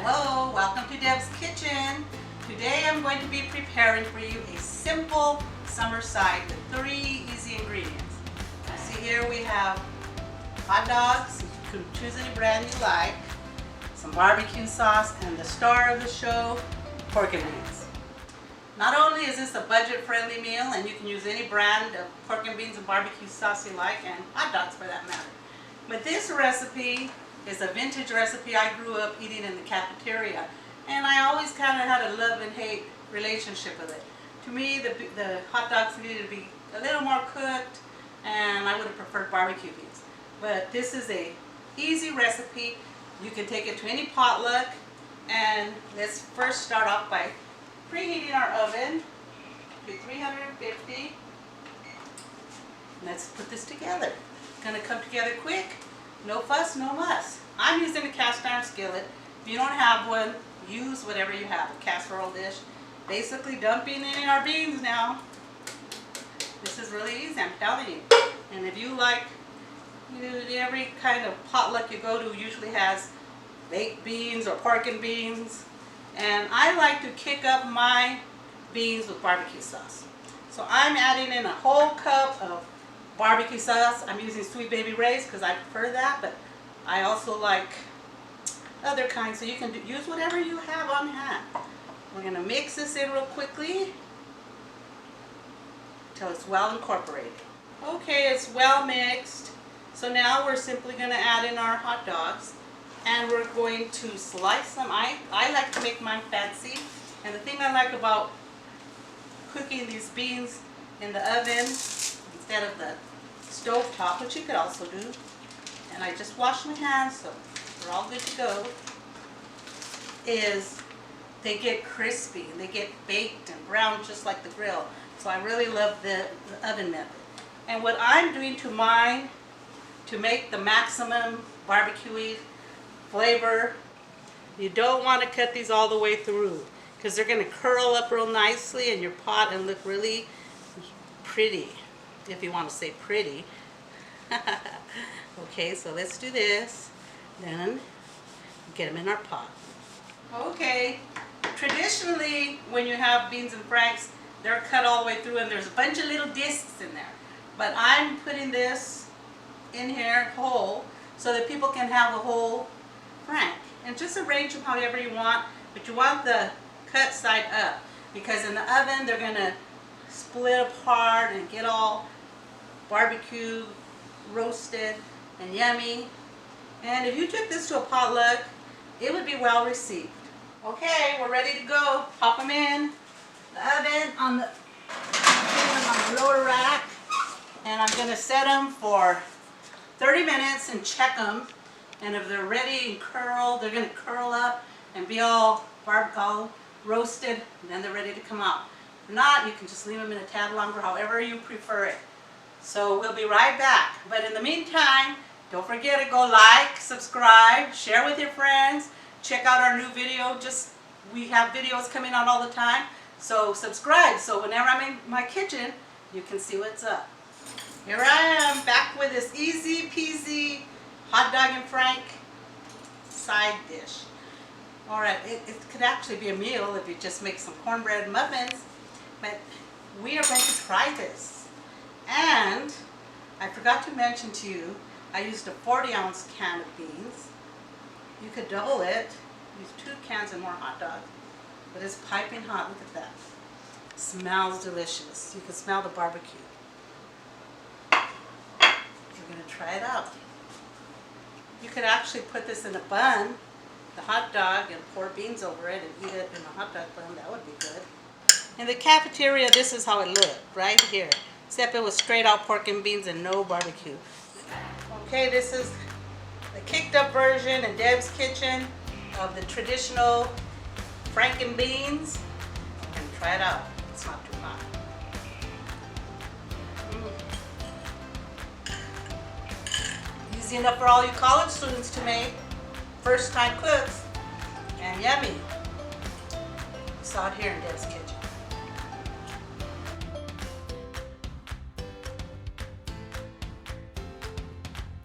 Hello, welcome to Deb's Kitchen. Today I'm going to be preparing for you a simple summer side with 3 easy ingredients. See here we have hot dogs, you can choose any brand you like, some barbecue sauce, and the star of the show, pork and beans. Not only is this a budget-friendly meal, and you can use any brand of pork and beans and barbecue sauce you like, and hot dogs for that matter, but this recipe is a vintage recipe I grew up eating in the cafeteria, and I always kind of had a love and hate relationship with it. To me, the hot dogs needed to be a little more cooked, and I would have preferred barbecue beans. But this is a easy recipe. You can take it to any potluck, and let's first start off by preheating our oven to 350. Let's put this together. It's going to come together quick. No fuss, no muss. I'm using a cast iron skillet. If you don't have one, use whatever you have, a casserole dish. Basically dumping in our beans now. This is really easy, I'm telling you. And if you like, every kind of potluck you go to usually has baked beans or pork and beans. And I like to kick up my beans with barbecue sauce. So I'm adding in a whole cup of barbecue sauce. I'm using Sweet Baby Ray's because I prefer that, but I also like other kinds, so you can use whatever you have on hand. We're going to mix this in real quickly until it's well incorporated. Okay, it's well mixed. So now we're simply going to add in our hot dogs, and we're going to slice them. I like to make mine fancy, and the thing I like about cooking these beans in the oven instead of the stove top, which you could also do, and I just wash my hands so we're all good to go, is they get crispy, they get baked and browned just like the grill. So I really love the oven method. And what I'm doing to mine to make the maximum barbecue flavor, you don't want to cut these all the way through because they're going to curl up real nicely in your pot and look really pretty, if you want to say pretty. Okay, so let's do this, then get them in our pot. Okay, traditionally when you have beans and franks, they're cut all the way through and there's a bunch of little discs in there. But I'm putting this in here whole so that people can have a whole frank. And just arrange them however you want, but you want the cut side up because in the oven they're going to split apart and get all barbecue roasted and yummy. And if you took this to a potluck, it would be well received. Okay, we're ready to go. Pop them in the oven on the lower rack, and I'm going to set them for 30 minutes and check them. And if they're ready and curled, they're going to curl up and be all roasted, and then they're ready to come out. If not, you can just leave them in a tad longer, however you prefer it. So we'll be right back. But in the meantime, don't forget to go like, subscribe, share with your friends, check out our new video. We have videos coming out all the time. So subscribe so whenever I'm in my kitchen, you can see what's up. Here I am back with this easy peasy hot dog and frank side dish. Alright, it could actually be a meal if you just make some cornbread muffins, but we are going to try this. And I forgot to mention to you, I used a 40-ounce can of beans. You could double it, use 2 cans and more hot dogs, but it's piping hot. Look at that. It smells delicious. You can smell the barbecue. We're going to try it out. You could actually put this in a bun, the hot dog, and pour beans over it and eat it in a hot dog bun. That would be good. In the cafeteria, this is how it looked, right here. Except it was straight out pork and beans and no barbecue. Okay, this is the kicked up version in Deb's kitchen of the traditional frank and beans. And try it out. It's not too hot. Easy enough for all you college students to make. First time cooks. And yummy. We saw it here in Deb's kitchen.